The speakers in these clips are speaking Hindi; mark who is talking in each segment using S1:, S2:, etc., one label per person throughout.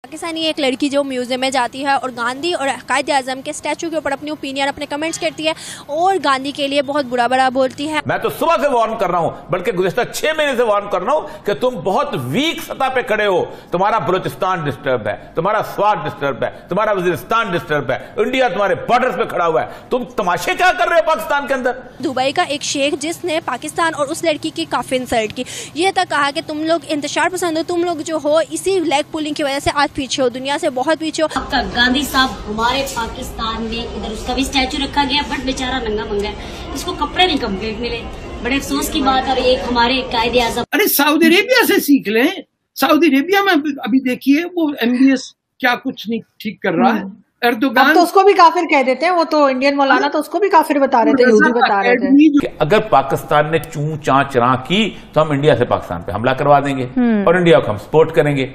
S1: पाकिस्तानी एक लड़की जो म्यूजियम में जाती है और गांधी और कायद आजम के स्टैचू के ऊपर अपनी ओपिनियन, अपने कमेंट्स करती है और गांधी के लिए बहुत बुरा बुरा बोलती है।
S2: मैं तो सुबह से वार्न कर रहा हूं, बल्कि गुज़िश्ता 6 महीने से वार्न कर रहा हूं कि तुम बहुत वीक सतह पे खड़े हो। तुम्हारा बलूचिस्तान डिस्टर्ब है, तुम्हारा स्वात डिस्टर्ब है, तुम्हारा वजीरिस्तान डिस्टर्ब है, इंडिया तुम्हारे बॉर्डर्स पे खड़ा हुआ है। तुम तमाशे क्या कर रहे हो पाकिस्तान के अंदर?
S1: दुबई का एक शेख जिसने पाकिस्तान और उस लड़की की काफी इंसल्ट की, ये तक कहा कि तुम लोग इंतशार पसंद हो, तुम लोग जो हो इसी लेग पुलिंग की वजह से आज पीछे हो, दुनिया से बहुत पीछे हो।
S3: आपका गांधी साहब हमारे पाकिस्तान में इधर उसका भी स्टैचू रखा गया, बट बेचारा नंगा मंगा है, इसको कपड़े नहीं कंप्लीट मिले। बड़े अफसोस की बात। और एक हमारे कायदे आज़म,
S4: अरे सऊदी अरेबिया से सीख लें। सऊदी अरेबिया में अभी देखिए वो MBS क्या कुछ नहीं ठीक कर रहा है।
S5: अब तो उसको भी काफिर कह देते हैं, वो तो इंडियन मौलाना तो उसको भी काफिर बता रहे थे, यहूदी बता रहे थे।
S2: अगर पाकिस्तान ने चूं चां चरा की तो हम इंडिया से पाकिस्तान पे हमला करवा देंगे और इंडिया को हम सपोर्ट करेंगे।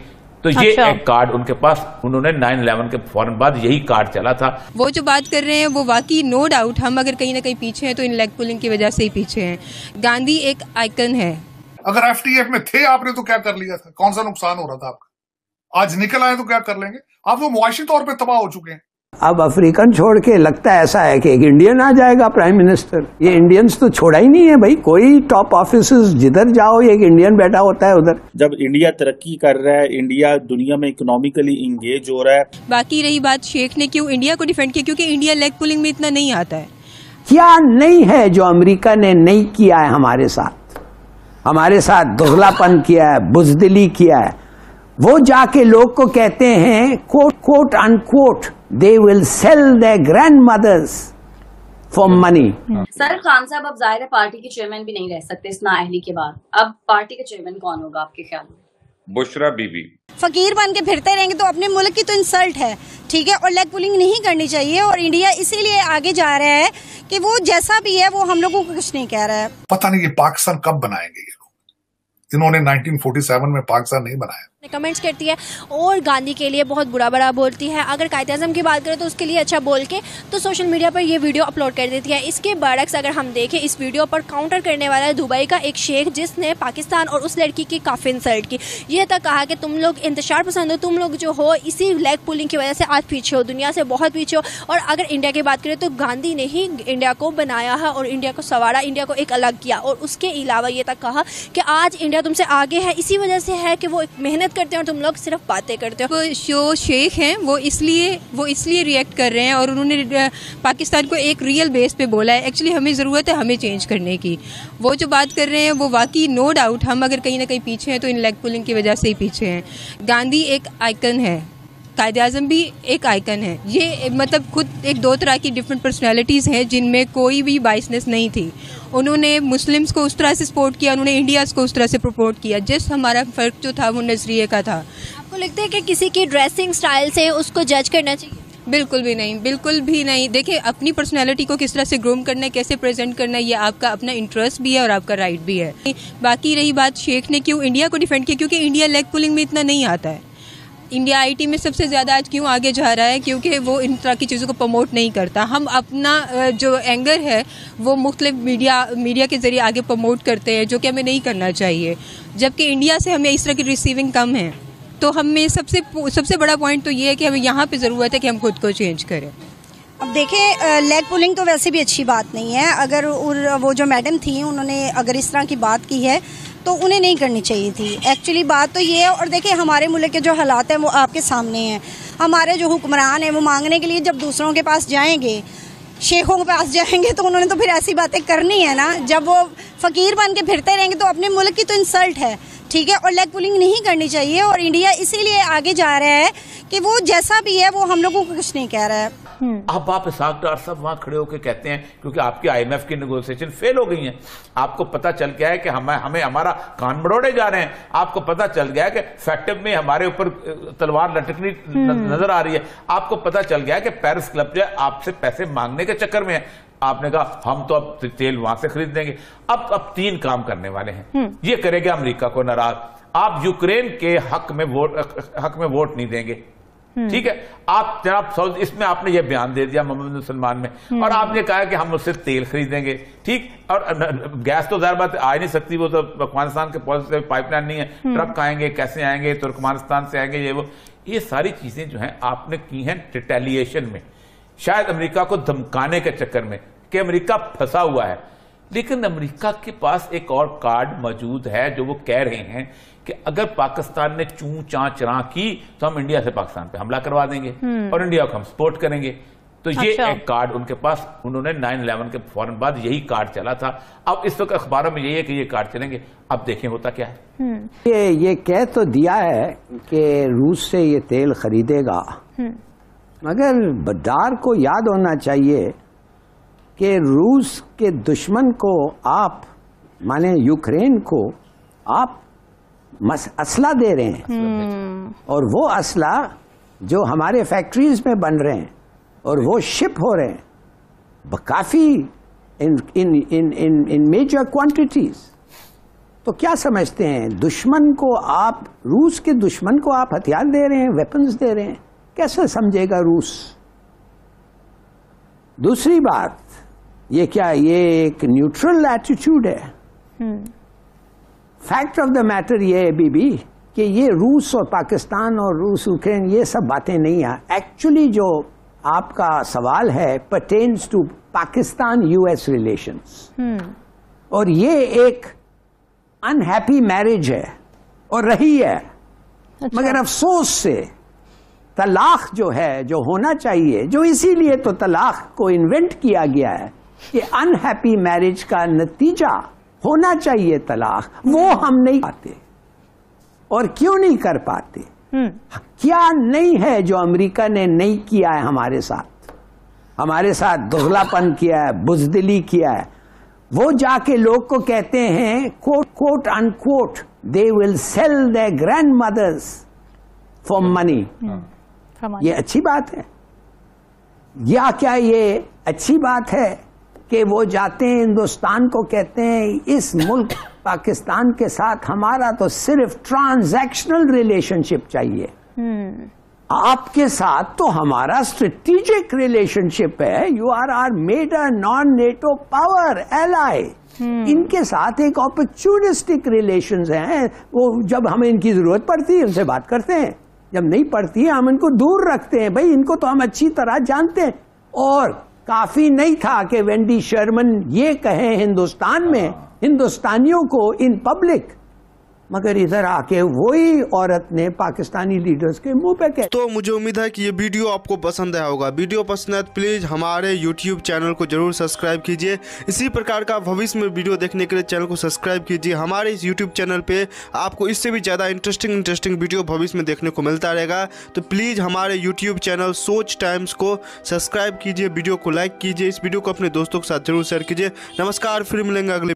S2: तो ये एक कार्ड उनके पास, उन्होंने 9/11 के फौरन बाद यही कार्ड चला था।
S6: वो जो बात कर रहे हैं वो वाकई नो डाउट हम अगर कहीं ना कहीं पीछे हैं तो इन लेग पुलिंग की वजह से ही पीछे हैं। गांधी एक आइकन है।
S7: अगर FTF में थे आपने तो क्या कर लिया था? कौन सा नुकसान हो रहा था आपका? आज निकल आए तो क्या कर लेंगे? आप तो मुआशी तौर पे तबाह हो चुके हैं।
S8: अब अफ्रीकन छोड़ के लगता है ऐसा है कि एक इंडियन आ जाएगा प्राइम मिनिस्टर। ये इंडियंस तो छोड़ा ही नहीं है भाई, कोई टॉप ऑफिसर्स जिधर जाओ एक इंडियन बैठा होता है उधर।
S9: जब इंडिया तरक्की कर रहा है, इंडिया दुनिया में इकोनॉमिकली इंगेज हो रहा है।
S6: बाकी रही बात शेख ने क्यों इंडिया को डिफेंड किया, क्योंकि इंडिया लेग पुलिंग में इतना नहीं आता है।
S8: क्या नहीं है जो अमेरिका ने नहीं किया है हमारे साथ दुगलापन किया है, बुजदिली किया है। वो जाके लोग को कहते हैं quote unquote they will sell their grandmothers for money.
S3: Sir Khan साहब अब जाहिर है पार्टी के चेयरमैन भी नहीं रह सकते इस नाअहली के बाद। अब पार्टी के चेयरमैन कौन होगा आपके ख्याल में?
S10: बुशरा बीबी।
S5: फकीर बन के फिरते रहेंगे तो अपने मुल्क की तो इंसल्ट है, ठीक है, और लेग पुलिंग नहीं करनी चाहिए। और इंडिया इसीलिए आगे जा रहा है कि वो जैसा भी है वो हम लोगों को कुछ नहीं कह रहा है।
S7: पता नहीं ये पाकिस्तान कब बनाएंगे ये लोग, जिन्होंने 1947 में पाकिस्तान नहीं बनाया।
S1: कमेंट्स करती है और गांधी के लिए बहुत बुरा बुरा बोलती है। अगर कायद आज़म की बात करें तो उसके लिए अच्छा बोल के तो सोशल मीडिया पर ये वीडियो अपलोड कर देती है। इसके बरक्स अगर हम देखें, इस वीडियो पर काउंटर करने वाला है दुबई का एक शेख जिसने पाकिस्तान और उस लड़की की काफ़ी इंसल्ट की, ये तक कहा कि तुम लोग इंतशार पसंद हो, तुम लोग जो हो इसी लेग पुलिंग की वजह से आज पीछे हो, दुनिया से बहुत पीछे हो। और अगर इंडिया की बात करें तो गांधी ने ही इंडिया को बनाया है और इंडिया को संवारा, इंडिया को एक अलग किया। और उसके अलावा ये तक कहा कि आज इंडिया तुमसे आगे है, इसी वजह से है कि वो मेहनत करते हैं और तुम लोग सिर्फ बातें करते हो।
S6: जो शेख हैं वो इसलिए रिएक्ट कर रहे हैं और उन्होंने पाकिस्तान को एक रियल बेस पे बोला है। एक्चुअली हमें ज़रूरत है हमें चेंज करने की। वो जो बात कर रहे हैं वो वाकई नो डाउट हम अगर कहीं ना कहीं पीछे हैं तो इन लेग पुलिंग की वजह से ही पीछे हैं। गांधी एक आइकन है, कायद आज़म भी एक आइकन है। ये मतलब खुद एक दो तरह की डिफरेंट पर्सनैलिटीज़ हैं जिनमें कोई भी बाइसनेस नहीं थी। उन्होंने मुस्लिम्स को उस तरह से सपोर्ट किया, उन्होंने इंडियाज़ को उस तरह से सपोर्ट किया। जिस हमारा फ़र्क जो था वो नज़रिए का था।
S1: आपको लगता है कि किसी की ड्रेसिंग स्टाइल से उसको जज करना चाहिए?
S6: बिल्कुल भी नहीं, बिल्कुल भी नहीं। देखिए अपनी पर्सनैलिटी को किस तरह से ग्रूम करना है, कैसे प्रेजेंट करना है, ये आपका अपना इंटरेस्ट भी है और आपका राइट भी है। बाकी रही बात शेख ने क्यों इंडिया को डिफेंड किया, क्योंकि इंडिया लेग पुलिंग में इतना नहीं आता है। इंडिया IT में सबसे ज़्यादा आज क्यों आगे जा रहा है, क्योंकि वो इन तरह की चीज़ों को प्रमोट नहीं करता। हम अपना जो एंगर है वो मुख्तलिफ मीडिया के ज़रिए आगे प्रमोट करते हैं, जो कि हमें नहीं करना चाहिए। जबकि इंडिया से हमें इस तरह की रिसीविंग कम है। तो हमें सबसे बड़ा पॉइंट तो ये है कि हमें यहाँ पे ज़रूरत है कि हम खुद को चेंज करें।
S5: अब देखें लेग पुलिंग तो वैसे भी अच्छी बात नहीं है। अगर वो जो मैडम थी उन्होंने अगर इस तरह की बात की है तो उन्हें नहीं करनी चाहिए थी। एक्चुअली बात तो ये है। और देखिए हमारे मुल्क के जो हालात हैं वो आपके सामने हैं। हमारे जो हुक्मरान हैं वो मांगने के लिए जब दूसरों के पास जाएंगे, शेखों के पास जाएंगे, तो उन्होंने तो फिर ऐसी बातें करनी है ना। जब वो फ़कीर बन के फिरते रहेंगे तो अपने मुल्क की तो इंसल्ट है, ठीक है, और लेग पुलिंग नहीं करनी चाहिए। और इंडिया इसीलिए आगे जा रहा है कि वो जैसा भी है वो हम लोगों को कुछ नहीं कह रहा है।
S2: अब आप इसाक डार साहब वहां खड़े होकर कहते हैं क्योंकि आपकी IMF की नेगोशिएशन फेल हो गई है, आपको पता चल गया है कि हमें हमारा कान बड़ोड़े जा रहे हैं, आपको पता चल गया है कि फैक्टिव में हमारे ऊपर तलवार लटकनी नजर आ रही है, आपको पता चल गया है कि पेरिस क्लब जो है आपसे पैसे मांगने के चक्कर में है। आपने कहा हम तो अब तेल वहां से खरीद देंगे। अब 3 काम करने वाले हैं। ये करेगा अमेरिका को नाराज। आप यूक्रेन के हक में वोट नहीं देंगे, ठीक है। आप जनाब इसमें आपने ये बयान दे दिया मोहम्मद सलमान में, और आपने कहा कि हम उससे तेल खरीदेंगे, ठीक। और गैस तो ज़ाहिर बात आ ही नहीं सकती, वो तो अफगानिस्तान के पॉलिसी पाइपलाइन नहीं है। ट्रक आएंगे, कैसे आएंगे, तुर्कमानिस्तान से आएंगे, ये वो। ये सारी चीजें जो हैं आपने की हैं रिटेलिएशन में, शायद अमेरिका को धमकाने के चक्कर में कि अमेरिका फंसा हुआ है। लेकिन अमेरिका के पास एक और कार्ड मौजूद है जो वो कह रहे हैं कि अगर पाकिस्तान ने चूं चां चरा की तो हम इंडिया से पाकिस्तान पे हमला करवा देंगे और इंडिया को हम सपोर्ट करेंगे। तो ये एक कार्ड उनके पास, उन्होंने 9/11 के फौरन बाद यही कार्ड चला था। अब इस वक्त अखबारों में यही है कि ये कार्ड चलेंगे, अब देखें होता क्या है।
S8: ये कह तो दिया है कि रूस से ये तेल खरीदेगा, मगर बद्दार को याद होना चाहिए कि रूस के दुश्मन को आप, माने यूक्रेन को आप असला दे रहे हैं, और वो असला जो हमारे फैक्ट्रीज में बन रहे हैं और वो शिप हो रहे हैं काफी इन मेजर क्वांटिटीज। तो क्या समझते हैं, दुश्मन को आप, रूस के दुश्मन को आप हथियार दे रहे हैं, वेपन्स दे रहे हैं, कैसे समझेगा रूस? दूसरी बात, ये क्या ये एक न्यूट्रल एटीट्यूड है? फैक्ट ऑफ द मैटर ये है बीबी कि ये रूस और पाकिस्तान और रूस यूक्रेन ये सब बातें नहीं है। एक्चुअली जो आपका सवाल है pertains to Pakistan US relations, और ये एक अनहैप्पी मैरिज है और रही है। अच्छा। मगर अफसोस से तलाक जो है, जो होना चाहिए, जो इसीलिए तो तलाक को इन्वेंट किया गया है कि अनहैप्पी मैरिज का नतीजा होना चाहिए तलाक, वो हम नहीं पाते। और क्यों नहीं कर पाते? क्या नहीं है जो अमेरिका ने नहीं किया है हमारे साथ? हमारे साथ दोगलापन किया है, बुजदिली किया है। वो जाके लोग को कहते हैं quote quote unquote they will sell their grandmothers for money. ये अच्छी बात है? या क्या ये अच्छी बात है कि वो जाते हैं हिंदुस्तान को कहते हैं इस मुल्क पाकिस्तान के साथ हमारा तो सिर्फ ट्रांजैक्शनल रिलेशनशिप चाहिए, आपके साथ तो हमारा स्ट्रेटेजिक रिलेशनशिप है, you are are major non NATO power ally. इनके साथ एक अपॉर्चुनिस्टिक रिलेशंस हैं, वो जब हमें इनकी जरूरत पड़ती है उनसे बात करते हैं, जब नहीं पड़ती है हम इनको दूर रखते हैं। भाई इनको तो हम अच्छी तरह जानते हैं। और काफी नहीं था कि वेंडी शर्मन ये कहे हिंदुस्तान में हिंदुस्तानियों को इन पब्लिक, मगर इधर आके वही औरत ने पाकिस्तानी लीडर्स के मुंह पे कह।
S10: तो मुझे उम्मीद है कि ये वीडियो आपको पसंद आया होगा। वीडियो पसंद है तो प्लीज हमारे YouTube चैनल को जरूर सब्सक्राइब कीजिए। इसी प्रकार का भविष्य में वीडियो देखने के लिए चैनल को सब्सक्राइब कीजिए। हमारे इस YouTube चैनल पे आपको इससे भी ज़्यादा इंटरेस्टिंग वीडियो भविष्य में देखने को मिलता रहेगा। तो प्लीज़ हमारे YouTube चैनल सोच टाइम्स को सब्सक्राइब कीजिए, वीडियो को लाइक कीजिए, इस वीडियो को अपने दोस्तों के साथ जरूर शेयर कीजिए। नमस्कार, फिर मिलेंगे अगले